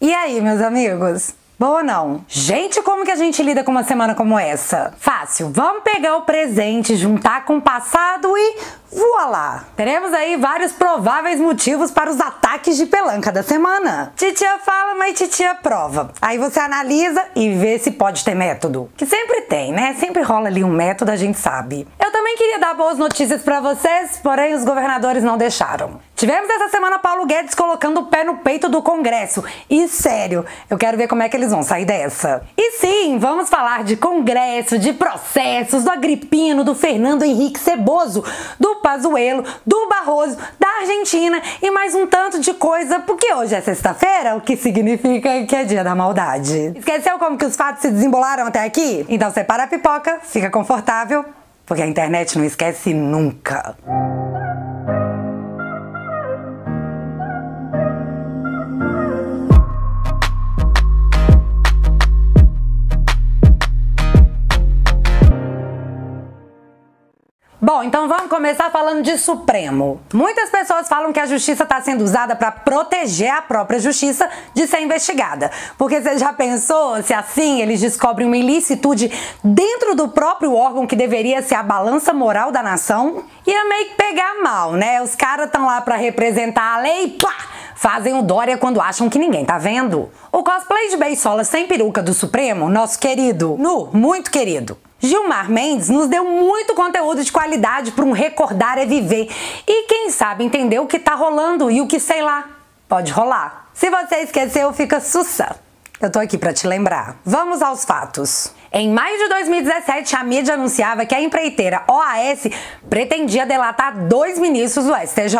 E aí, meus amigos? Boa ou não? Gente, como que a gente lida com uma semana como essa? Fácil, vamos pegar o presente, juntar com o passado e voilá! Teremos aí vários prováveis motivos para os ataques de pelanca da semana. Titia fala, mas titia prova. Aí você analisa e vê se pode ter método. Que sempre tem, né? Sempre rola ali um método, a gente sabe. Eu também queria dar boas notícias para vocês, porém os governadores não deixaram. Tivemos essa semana Paulo Guedes colocando o pé no peito do Congresso. E sério, eu quero ver como é que eles vão sair dessa. E sim, vamos falar de Congresso, de processos, do Agripino, do Fernando Henrique Ceboso, do Pazuello, do Barroso, da Argentina e mais um tanto de coisa, porque hoje é sexta-feira, o que significa que é dia da maldade. Esqueceu como que os fatos se desembolaram até aqui? Então separa a pipoca, fica confortável, porque a internet não esquece nunca. Bom, então vamos começar falando de Supremo. Muitas pessoas falam que a justiça está sendo usada para proteger a própria justiça de ser investigada. Porque você já pensou se assim eles descobrem uma ilicitude dentro do próprio órgão que deveria ser a balança moral da nação? Ia meio que pegar mal, né? Os caras estão lá para representar a lei e pá! Fazem o Dória quando acham que ninguém tá vendo. O cosplay de Beisola sem peruca do Supremo, nosso querido, muito querido, Gilmar Mendes nos deu muito conteúdo de qualidade para um recordar é viver. E quem sabe entender o que tá rolando e o que, sei lá, pode rolar. Se você esqueceu, fica sussa. Eu tô aqui para te lembrar. Vamos aos fatos. Em maio de 2017, a mídia anunciava que a empreiteira OAS pretendia delatar 2 ministros do STJ.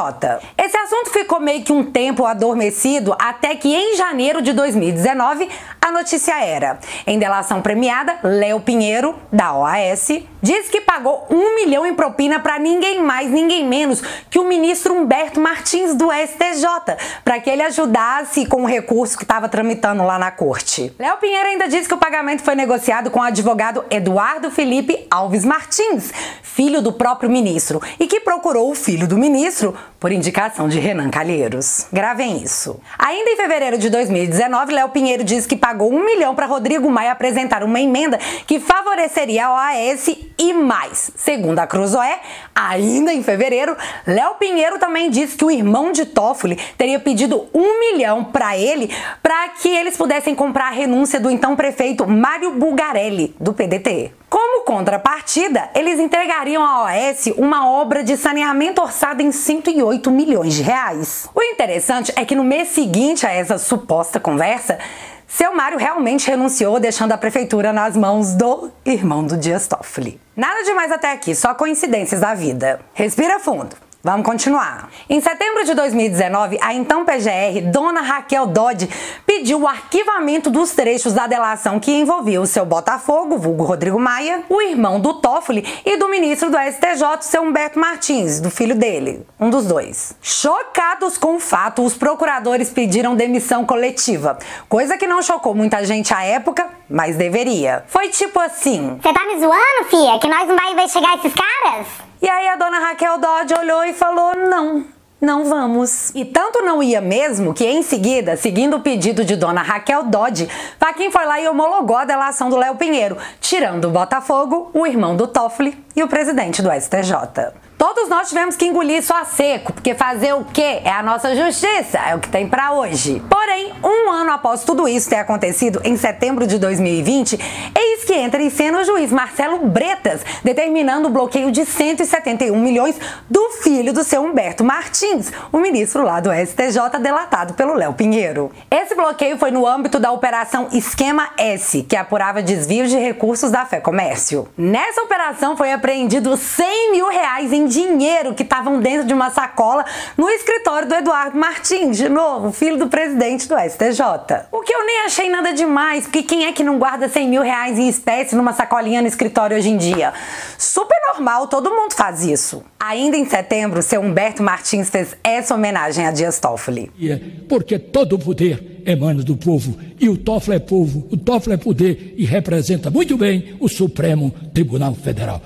Esse assunto ficou meio que um tempo adormecido até que em janeiro de 2019 a notícia era: em delação premiada, Léo Pinheiro, da OAS, diz que pagou 1 milhão em propina para ninguém mais, ninguém menos que o ministro Humberto Martins do STJ, para que ele ajudasse com o recurso que estava tramitando lá na corte. Léo Pinheiro ainda disse que o pagamento foi negociado com o advogado Eduardo Felipe Alves Martins, filho do próprio ministro, e que procurou o filho do ministro por indicação de Renan Calheiros. Gravem isso. Ainda em fevereiro de 2019, Léo Pinheiro disse que pagou 1 milhão para Rodrigo Maia apresentar uma emenda que favoreceria a OAS e mais. Segundo a Cruzoé, ainda em fevereiro, Léo Pinheiro também disse que o irmão de Toffoli teria pedido 1 milhão para ele para que eles pudessem comprar a renúncia do então prefeito Mário Bulgarelli, do PDT. Como contrapartida, eles entregariam à OAS uma obra de saneamento orçada em 108 milhões de reais. O interessante é que no mês seguinte a essa suposta conversa, seu Mário realmente renunciou, deixando a prefeitura nas mãos do irmão do Dias Toffoli. Nada demais até aqui, só coincidências da vida. Respira fundo. Vamos continuar. Em setembro de 2019, a então PGR, dona Raquel Dodge, pediu o arquivamento dos trechos da delação que envolvia o seu Botafogo, vulgo Rodrigo Maia, o irmão do Toffoli e do ministro do STJ, seu Humberto Martins, do filho dele, um dos dois. Chocados com o fato, os procuradores pediram demissão coletiva, coisa que não chocou muita gente à época, mas deveria. Foi tipo assim: você tá me zoando, fia? Que nós não vai investigar esses caras? E aí a dona Raquel Dodge olhou e falou: não vamos. E tanto não ia mesmo que em seguida, seguindo o pedido de dona Raquel Dodge, Fachin foi lá e homologou a delação do Léo Pinheiro, tirando o Botafogo, o irmão do Toffoli e o presidente do STJ. Todos nós tivemos que engolir isso a seco, porque fazer o quê? É a nossa justiça, é o que tem pra hoje. Porém, um ano após tudo isso ter acontecido, em setembro de 2020, eis que entra em cena o juiz Marcelo Bretas, determinando o bloqueio de 171 milhões do filho do seu Humberto Martins, o ministro lá do STJ delatado pelo Léo Pinheiro. Esse bloqueio foi no âmbito da Operação Esquema S, que apurava desvios de recursos da Fé-Comércio. Nessa operação foi apreendido 100 mil reais em dinheiro que estavam dentro de uma sacola no escritório do Eduardo Martins, de novo, filho do presidente do STJ. O que eu nem achei nada demais, porque quem é que não guarda 100 mil reais em espécie numa sacolinha no escritório hoje em dia? Super normal, todo mundo faz isso. Ainda em setembro, seu Humberto Martins fez essa homenagem a Dias Toffoli. Porque todo o poder emana do povo, e o Toffoli é povo, o Toffoli é poder e representa muito bem o Supremo Tribunal Federal.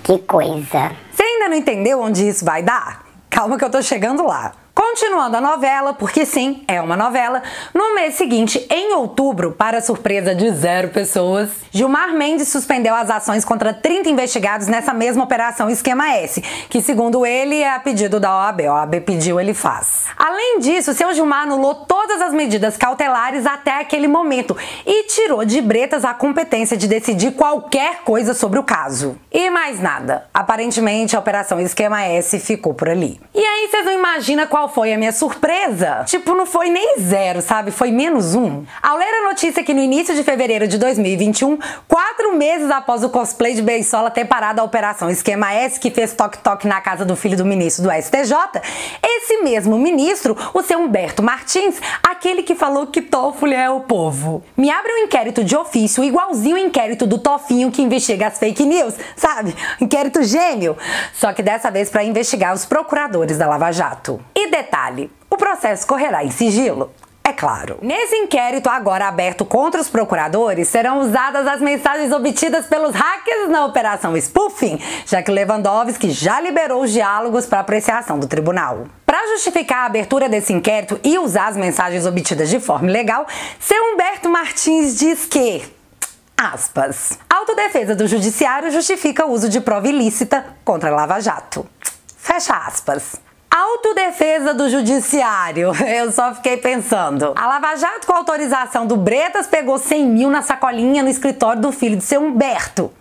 Que coisa. Você ainda não entendeu onde isso vai dar? Calma que eu tô chegando lá. Com Continuando a novela, porque sim, é uma novela, no mês seguinte, em outubro, para surpresa de 0 pessoas, Gilmar Mendes suspendeu as ações contra 30 investigados nessa mesma operação Esquema S, que segundo ele é a pedido da OAB. A OAB pediu, ele faz. Além disso, seu Gilmar anulou todas as medidas cautelares até aquele momento e tirou de Bretas a competência de decidir qualquer coisa sobre o caso. E mais nada. Aparentemente, a operação Esquema S ficou por ali. E aí, vocês não imaginam qual foi a minha surpresa? Tipo, não foi nem 0, sabe? Foi -1. Ao ler a notícia que no início de fevereiro de 2021, 4 meses após o cosplay de Beisola ter parado a operação Esquema S, que fez toque-toque na casa do filho do ministro do STJ, esse mesmo ministro, o seu Humberto Martins, aquele que falou que Toffoli é o povo, me abre um inquérito de ofício igualzinho o inquérito do Tofinho que investiga as fake news, sabe? Inquérito gêmeo. Só que dessa vez para investigar os procuradores da Lava Jato. E detalhe, o processo correrá em sigilo. É claro. Nesse inquérito agora aberto contra os procuradores, serão usadas as mensagens obtidas pelos hackers na operação Spoofing, já que Lewandowski já liberou os diálogos para apreciação do tribunal. Para justificar a abertura desse inquérito e usar as mensagens obtidas de forma ilegal, seu Humberto Martins diz que, aspas, autodefesa do judiciário justifica o uso de prova ilícita contra a Lava Jato. Fecha aspas. Autodefesa do judiciário. Eu só fiquei pensando. A Lava Jato, com autorização do Bretas, pegou 100 mil na sacolinha no escritório do filho de seu Humberto.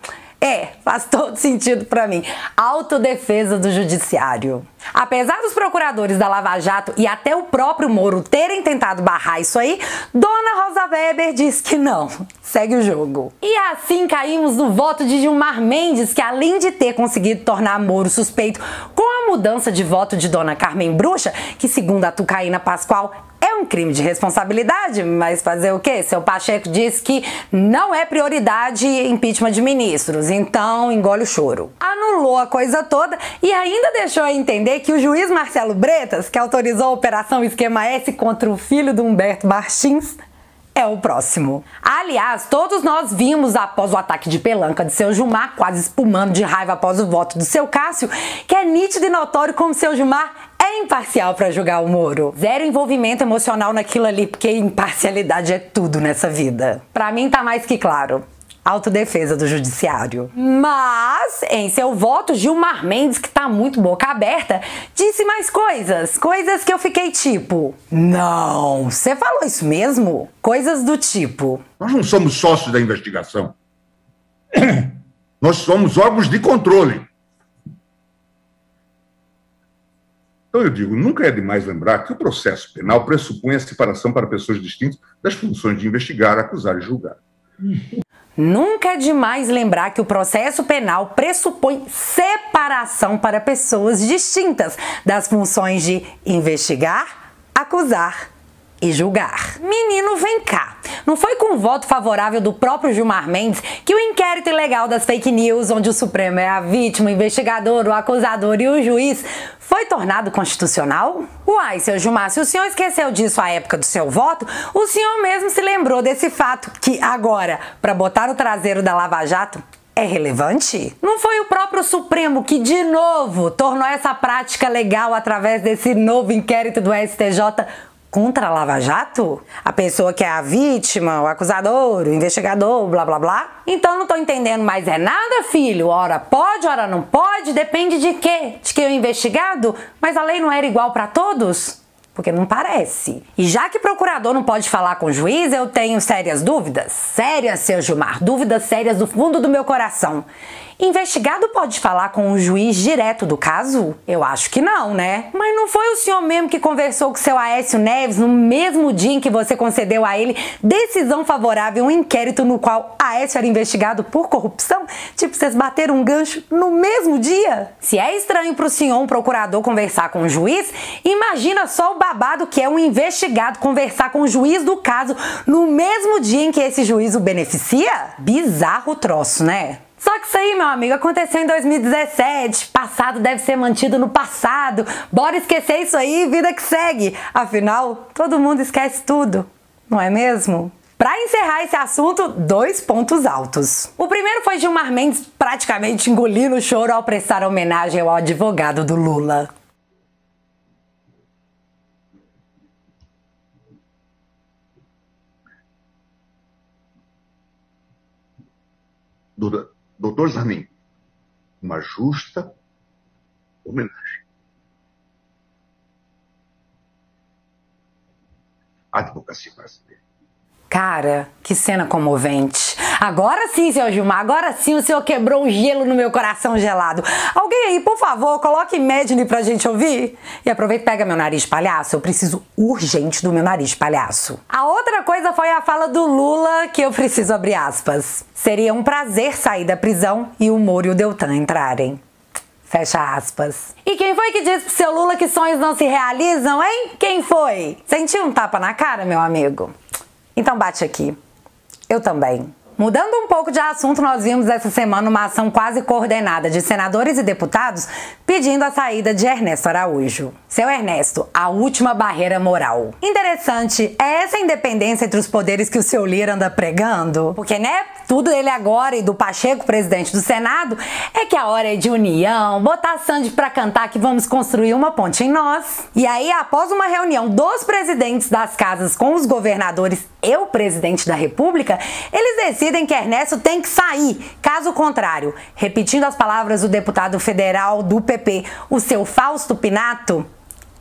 Faz todo sentido pra mim. Autodefesa do judiciário. Apesar dos procuradores da Lava Jato e até o próprio Moro terem tentado barrar isso aí, Dona Rosa Weber diz que não. Segue o jogo. E assim caímos no voto de Gilmar Mendes, que além de ter conseguido tornar Moro suspeito com a mudança de voto de Dona Carmen Bruxa, que segundo a Tucaína Pascoal é um crime de responsabilidade, mas fazer o quê? Seu Pacheco disse que não é prioridade impeachment de ministros, então engole o choro. Anulou a coisa toda e ainda deixou a entender que o juiz Marcelo Bretas, que autorizou a operação Esquema S contra o filho do Humberto Martins, é o próximo. Aliás, todos nós vimos após o ataque de pelanca de seu Gilmar, quase espumando de raiva após o voto do seu Cássio, que é nítido e notório como seu Gilmar é imparcial para julgar o Moro. 0 envolvimento emocional naquilo ali, porque imparcialidade é tudo nessa vida. Pra mim tá mais que claro. Autodefesa do judiciário. Mas, em seu voto, Gilmar Mendes, que tá muito boca aberta, disse mais coisas. Coisas que eu fiquei tipo, não, você falou isso mesmo? Coisas do tipo... Nós não somos sócios da investigação. Nós somos órgãos de controle. Então eu digo, nunca é demais lembrar que o processo penal pressupõe a separação para pessoas distintas das funções de investigar, acusar e julgar. Nunca é demais lembrar que o processo penal pressupõe separação para pessoas distintas das funções de investigar, acusar e julgar. Menino, vem cá. Não foi com o voto favorável do próprio Gilmar Mendes que o inquérito ilegal das fake news, onde o Supremo é a vítima, o investigador, o acusador e o juiz, foi tornado constitucional? Uai, seu Gilmar, se o senhor esqueceu disso à época do seu voto, o senhor mesmo se lembrou desse fato que agora, para botar o traseiro da Lava Jato, é relevante? Não foi o próprio Supremo que, de novo, tornou essa prática legal através desse novo inquérito do STJ contra a Lava Jato? A pessoa que é a vítima, o acusador, o investigador, blá blá blá? Então não tô entendendo mais é nada, filho. Ora pode, ora não pode, depende de quê? De quem é o investigado? Mas a lei não era igual para todos? Porque não parece. E já que procurador não pode falar com o juiz, eu tenho sérias dúvidas. Sérias, seu Gilmar. Dúvidas sérias do fundo do meu coração. Investigado pode falar com o juiz direto do caso? Eu acho que não, né? Mas não foi o senhor mesmo que conversou com o seu Aécio Neves no mesmo dia em que você concedeu a ele decisão favorável a um inquérito no qual Aécio era investigado por corrupção? Tipo, vocês bateram um gancho no mesmo dia? Se é estranho pro senhor um procurador conversar com o juiz, imagina só o babado que é um investigado conversar com o juiz do caso no mesmo dia em que esse juiz o beneficia? Bizarro o troço, né? Só que isso aí, meu amigo, aconteceu em 2017, passado deve ser mantido no passado, bora esquecer isso aí, vida que segue. Afinal, todo mundo esquece tudo, não é mesmo? Para encerrar esse assunto, 2 pontos altos. O primeiro foi Gilmar Mendes praticamente engolindo o choro ao prestar homenagem ao advogado do Lula. do Dr. Zanin uma justa homenagem. À advocacia brasileira. Cara, que cena comovente. Agora sim, seu Gilmar, agora sim o senhor quebrou o gelo no meu coração gelado. Alguém aí, por favor, coloque Imagine pra gente ouvir. E aproveita e pega meu nariz de palhaço, eu preciso urgente do meu nariz de palhaço. A outra coisa foi a fala do Lula, que eu preciso abrir aspas. Seria um prazer sair da prisão e o Moro e o Deltan entrarem. Fecha aspas. E quem foi que disse pro seu Lula que sonhos não se realizam, hein? Quem foi? Sentiu um tapa na cara, meu amigo? Então bate aqui. Eu também. Mudando um pouco de assunto, nós vimos essa semana uma ação quase coordenada de senadores e deputados pedindo a saída de Ernesto Araújo. Seu Ernesto, a última barreira moral. Interessante, é essa independência entre os poderes que o seu Lira anda pregando? Porque, né, tudo dele agora e do Pacheco, presidente do Senado, é que a hora é de união, botar a Sandy pra cantar que vamos construir uma ponte em nós. E aí, após uma reunião dos presidentes das casas com os governadores e o presidente da República, eles decidem que Ernesto tem que sair. Caso contrário, repetindo as palavras do deputado federal do PP, o seu Fausto Pinato,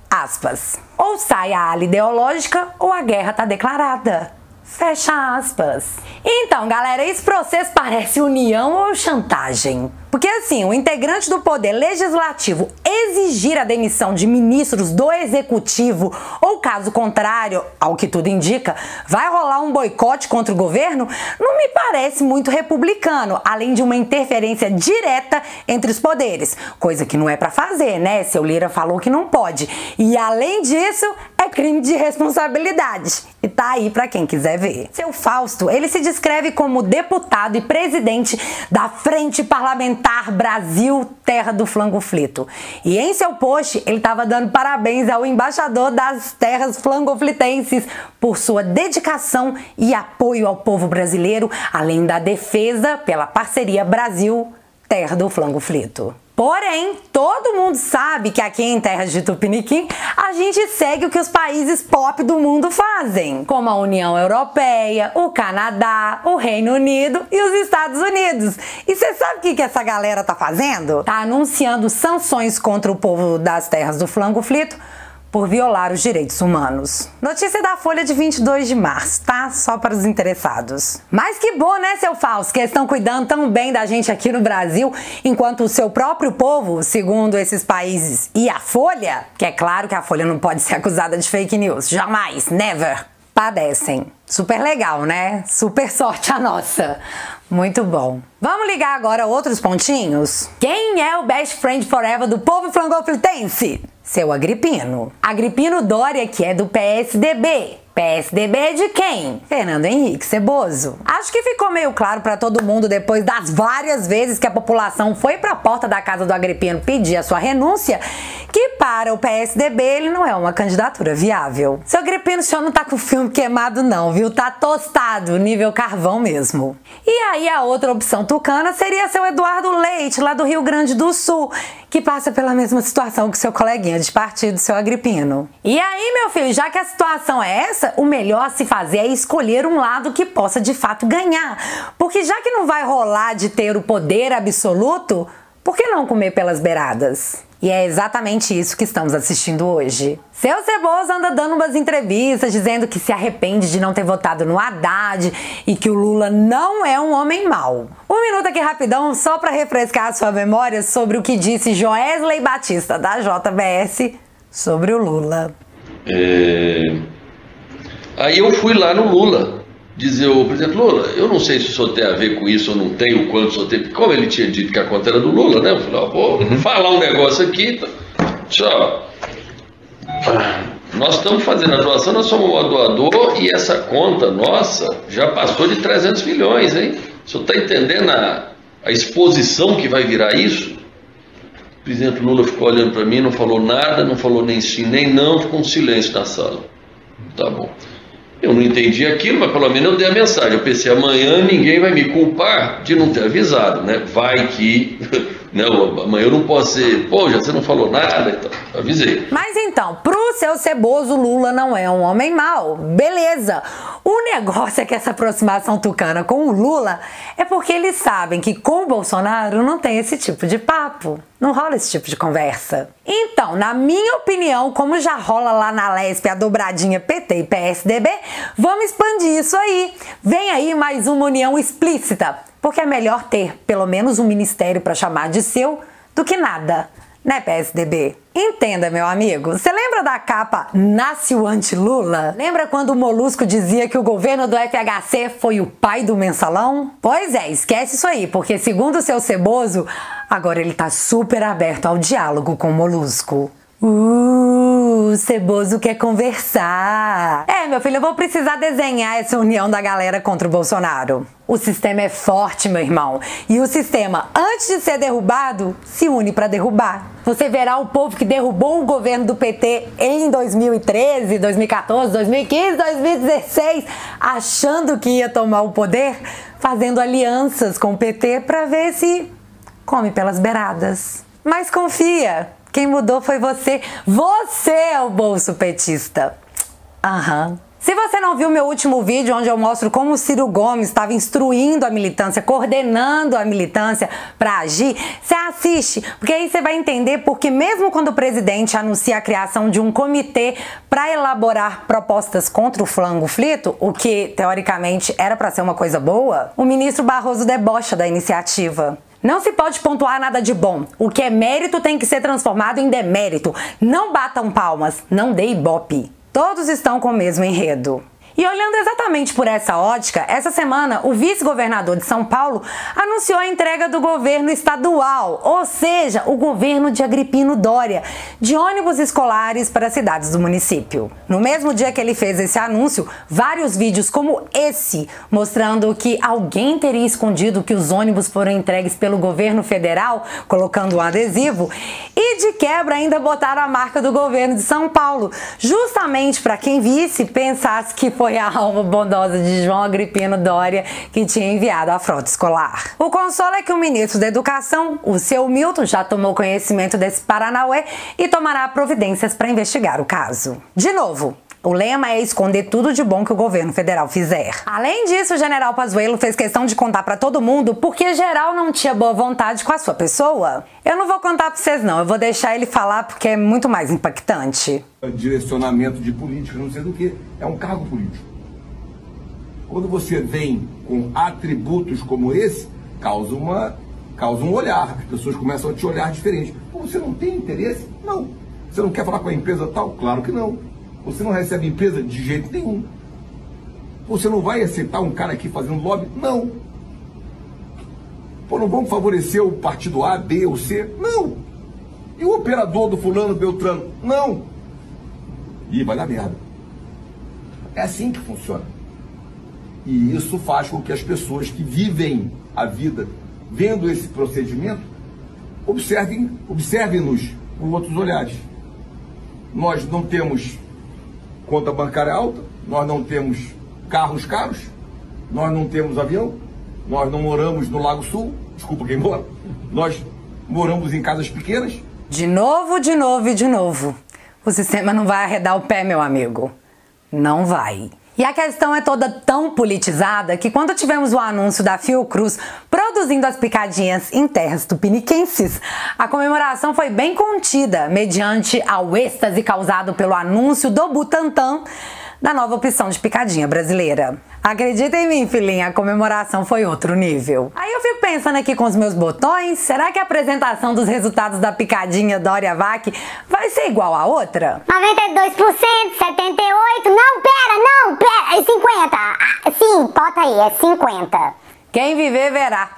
aspas, ou sai a ala ideológica ou a guerra tá declarada. Fecha aspas. Então, galera, esse processo parece união ou chantagem? Porque assim, o integrante do poder legislativo exigir a demissão de ministros do executivo ou, caso contrário, ao que tudo indica, vai rolar um boicote contra o governo, não me parece muito republicano, além de uma interferência direta entre os poderes, coisa que não é pra fazer, né? Seu Lira falou que não pode. E além disso, é crime de responsabilidade. E tá aí pra quem quiser ver. Seu Fausto, ele se descreve como deputado e presidente da Frente Parlamentar Brasil, terra do flangoflito. E em seu post, ele estava dando parabéns ao embaixador das terras flangoflitenses por sua dedicação e apoio ao povo brasileiro, além da defesa pela parceria Brasil, terra do flangoflito. Porém, todo mundo sabe que aqui em terras de Tupiniquim, a gente segue o que os países pop do mundo fazem, como a União Europeia, o Canadá, o Reino Unido e os Estados Unidos. E você sabe o que essa galera tá fazendo? Tá anunciando sanções contra o povo das terras do flangoflito por violar os direitos humanos. Notícia da Folha de 22 de março, tá? Só para os interessados. Mas que bom, né, seu Fausto, que estão cuidando tão bem da gente aqui no Brasil, enquanto o seu próprio povo, segundo esses países, e a Folha, que é claro que a Folha não pode ser acusada de fake news, jamais, never, padecem. Super legal, né? Super sorte a nossa. Muito bom. Vamos ligar agora outros pontinhos? Quem é o best friend forever do povo flangoflitense? Seu Agripino. Agripino Dória, que é do PSDB. PSDB é de quem? Fernando Henrique Ceboso. Acho que ficou meio claro para todo mundo depois das várias vezes que a população foi para a porta da casa do Agripino pedir a sua renúncia, que para o PSDB ele não é uma candidatura viável. Seu Agripino, o senhor não tá com o filme queimado não, viu? Tá tostado, nível carvão mesmo. E aí a outra opção tucana seria seu Eduardo Leite, lá do Rio Grande do Sul, que passa pela mesma situação que seu coleguinha de partido, seu Agripino. E aí, meu filho, já que a situação é essa, o melhor a se fazer é escolher um lado que possa de fato ganhar. Porque já que não vai rolar de ter o poder absoluto, por que não comer pelas beiradas? E é exatamente isso que estamos assistindo hoje. Seu Ceboso anda dando umas entrevistas dizendo que se arrepende de não ter votado no Haddad e que o Lula não é um homem mau. Um minuto aqui rapidão só para refrescar a sua memória sobre o que disse Joesley Batista da JBS sobre o Lula. Aí eu fui lá no Lula dizer, o presidente Lula, eu não sei se o senhor tem a ver com isso ou não tem, o quanto o senhor tem, como ele tinha dito que a conta era do Lula, né? Eu falei, vou falar um negócio aqui, só, nós estamos fazendo a doação, nós somos um doador e essa conta nossa já passou de 300 milhões, hein? O senhor está entendendo a exposição que vai virar isso? O presidente Lula ficou olhando para mim, não falou nada, não falou nem sim, nem não, ficou um silêncio na sala. Tá bom. Eu não entendi aquilo, mas pelo menos eu dei a mensagem. Eu pensei, amanhã ninguém vai me culpar de não ter avisado, né? Vai que... Não, amanhã eu não posso ser... Pô, já você não falou nada, então avisei. Mas então, pro seu ceboso Lula não é um homem mau. Beleza. O negócio é que essa aproximação tucana com o Lula é porque eles sabem que com o Bolsonaro não tem esse tipo de papo. Não rola esse tipo de conversa. Então, na minha opinião, como já rola lá na Lespe a dobradinha PT e PSDB, vamos expandir isso aí. Vem aí mais uma união explícita, porque é melhor ter pelo menos um ministério para chamar de seu do que nada, né, PSDB? Entenda, meu amigo, você lembra da capa Nasce o Anti-Lula? Lembra quando o Molusco dizia que o governo do FHC foi o pai do mensalão? Pois é, esquece isso aí, porque segundo o seu ceboso, agora ele tá super aberto ao diálogo com o Molusco. O ceboso quer conversar. É, meu filho, eu vou precisar desenhar essa união da galera contra o Bolsonaro. O sistema é forte, meu irmão. E o sistema, antes de ser derrubado, se une para derrubar. Você verá o povo que derrubou o governo do PT em 2013, 2014, 2015, 2016, achando que ia tomar o poder, fazendo alianças com o PT para ver se come pelas beiradas. Mas confia. Quem mudou foi você. Você é o bolso petista. Aham. Se você não viu meu último vídeo onde eu mostro como o Ciro Gomes estava instruindo a militância, coordenando a militância para agir, você assiste, porque aí você vai entender porque mesmo quando o presidente anuncia a criação de um comitê para elaborar propostas contra o flango flito, o que teoricamente era para ser uma coisa boa, o ministro Barroso debocha da iniciativa. Não se pode pontuar nada de bom. O que é mérito tem que ser transformado em demérito. Não batam palmas, não dê ibope. Todos estão com o mesmo enredo. E olhando exatamente por essa ótica, essa semana o vice-governador de São Paulo anunciou a entrega do governo estadual, ou seja, o governo de Agripino Dória, de ônibus escolares para as cidades do município. No mesmo dia que ele fez esse anúncio, vários vídeos como esse, mostrando que alguém teria escondido que os ônibus foram entregues pelo governo federal, colocando um adesivo, e de quebra ainda botaram a marca do governo de São Paulo, justamente para quem visse pensasse que foi a alma bondosa de João Agripino Dória que tinha enviado a frota escolar. O consolo é que o ministro da Educação, o seu Milton, já tomou conhecimento desse paranauê e tomará providências para investigar o caso. De novo, o lema é esconder tudo de bom que o governo federal fizer. Além disso, o general Pazuello fez questão de contar para todo mundo porque geral não tinha boa vontade com a sua pessoa. Eu não vou contar para vocês não, eu vou deixar ele falar porque é muito mais impactante. Direcionamento de política, não sei do que, é um cargo político. Quando você vem com atributos como esse, causa um olhar, as pessoas começam a te olhar diferente. Pô, você não tem interesse? Não. Você não quer falar com a empresa tal? Claro que não. Você não recebe empresa de jeito nenhum. Você não vai aceitar um cara aqui fazendo lobby? Não. Pô, não vamos favorecer o partido A, B ou C? Não. E o operador do fulano, Beltrano? Não. E vai dar merda. É assim que funciona. E isso faz com que as pessoas que vivem a vida vendo esse procedimento observem-nos com outros olhares. Nós não temos conta bancária alta, nós não temos carros caros, nós não temos avião, nós não moramos no Lago Sul, desculpa quem mora, nós moramos em casas pequenas. De novo, de novo e de novo. O sistema não vai arredar o pé, meu amigo. Não vai. E a questão é toda tão politizada que quando tivemos o anúncio da Fiocruz produzindo as picadinhas em terras tupiniquenses, a comemoração foi bem contida, mediante ao êxtase causado pelo anúncio do Butantan da nova opção de picadinha brasileira. Acredita em mim, filhinha, a comemoração foi outro nível. Aí eu fico pensando aqui com os meus botões, será que a apresentação dos resultados da picadinha Dória-Vac vai ser igual a outra? 92%, 78%, não, pera, é 50%. Sim, bota aí, é 50%. Quem viver verá.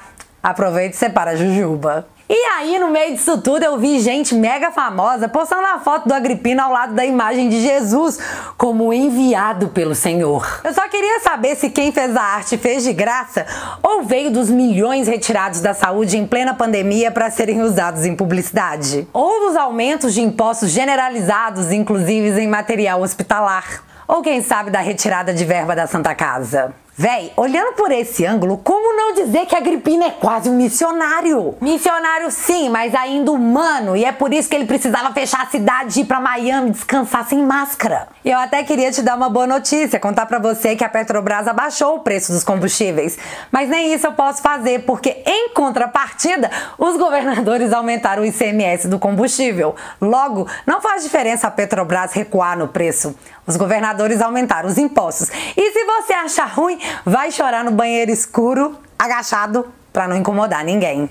Aproveita e separa a jujuba. E aí, no meio disso tudo, eu vi gente mega famosa postando a foto do Agripino ao lado da imagem de Jesus como enviado pelo Senhor. Eu só queria saber se quem fez a arte fez de graça ou veio dos milhões retirados da saúde em plena pandemia para serem usados em publicidade. Ou dos aumentos de impostos generalizados, inclusive em material hospitalar. Ou quem sabe da retirada de verba da Santa Casa. Véi, olhando por esse ângulo, como não dizer que a Agrippina é quase um missionário? Missionário sim, mas ainda humano, e é por isso que ele precisava fechar a cidade e ir pra Miami descansar sem máscara. E eu até queria te dar uma boa notícia, contar pra você que a Petrobras abaixou o preço dos combustíveis. Mas nem isso eu posso fazer, porque em contrapartida, os governadores aumentaram o ICMS do combustível. Logo, não faz diferença a Petrobras recuar no preço. Os governadores aumentaram os impostos. E se você achar ruim, vai chorar no banheiro escuro, agachado, pra não incomodar ninguém.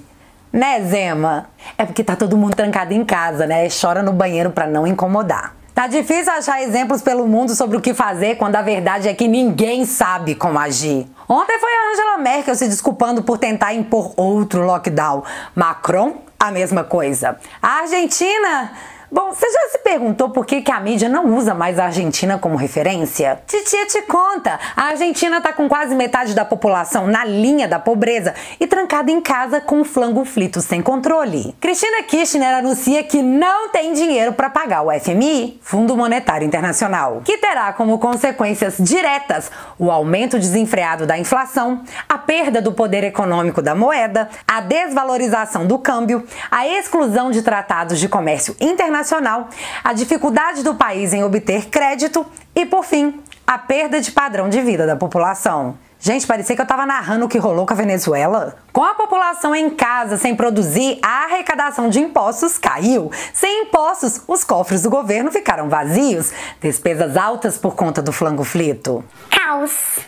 Né, Zema? É porque tá todo mundo trancado em casa, né? Chora no banheiro pra não incomodar. Tá difícil achar exemplos pelo mundo sobre o que fazer quando a verdade é que ninguém sabe como agir. Ontem foi a Angela Merkel se desculpando por tentar impor outro lockdown. Macron, a mesma coisa. A Argentina... Bom, você já se perguntou por que a mídia não usa mais a Argentina como referência? Titia te conta, a Argentina tá com quase metade da população na linha da pobreza e trancada em casa com o flango frito sem controle. Cristina Kirchner anuncia que não tem dinheiro para pagar o FMI, Fundo Monetário Internacional, que terá como consequências diretas o aumento desenfreado da inflação, a perda do poder econômico da moeda, a desvalorização do câmbio, a exclusão de tratados de comércio internacional, a dificuldade do país em obter crédito e, por fim, a perda de padrão de vida da população. Gente, parecia que eu tava narrando o que rolou com a Venezuela. Com a população em casa sem produzir, a arrecadação de impostos caiu. Sem impostos, os cofres do governo ficaram vazios. Despesas altas por conta do flango frito. Caos.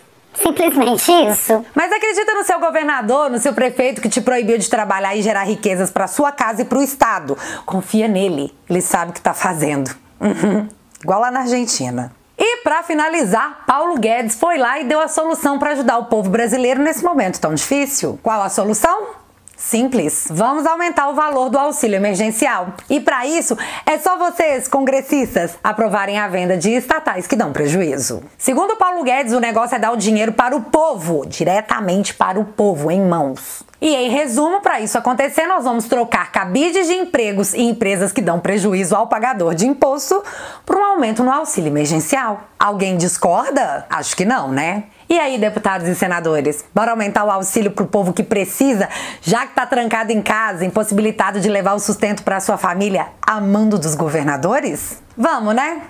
Simplesmente isso. Mas acredita no seu governador, no seu prefeito que te proibiu de trabalhar e gerar riquezas para sua casa e para o estado. Confia nele, ele sabe o que tá fazendo. Igual lá na Argentina. E para finalizar, Paulo Guedes foi lá e deu a solução para ajudar o povo brasileiro nesse momento tão difícil. Qual a solução? Simples. Vamos aumentar o valor do auxílio emergencial. E para isso, é só vocês, congressistas, aprovarem a venda de estatais que dão prejuízo. Segundo Paulo Guedes, o negócio é dar o dinheiro para o povo, diretamente para o povo, em mãos. E em resumo, para isso acontecer, nós vamos trocar cabides de empregos e empresas que dão prejuízo ao pagador de imposto por um aumento no auxílio emergencial. Alguém discorda? Acho que não, né? E aí, deputados e senadores, bora aumentar o auxílio pro povo que precisa, já que tá trancado em casa, impossibilitado de levar o sustento para sua família, a mando dos governadores? Vamos, né?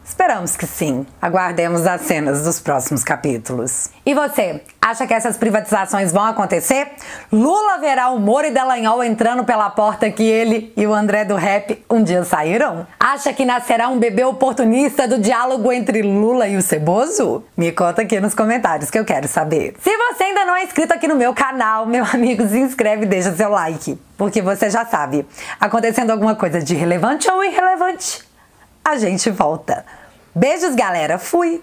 Esperamos que sim. Aguardemos as cenas dos próximos capítulos. E você, acha que essas privatizações vão acontecer? Lula verá o Moro e Dallagnol entrando pela porta que ele e o André do Rap um dia saíram? Acha que nascerá um bebê oportunista do diálogo entre Lula e o Ceboso? Me conta aqui nos comentários que eu quero saber. Se você ainda não é inscrito aqui no meu canal, meu amigo, se inscreve e deixa seu like. Porque você já sabe, acontecendo alguma coisa de relevante ou irrelevante, a gente volta. Beijos, galera. Fui!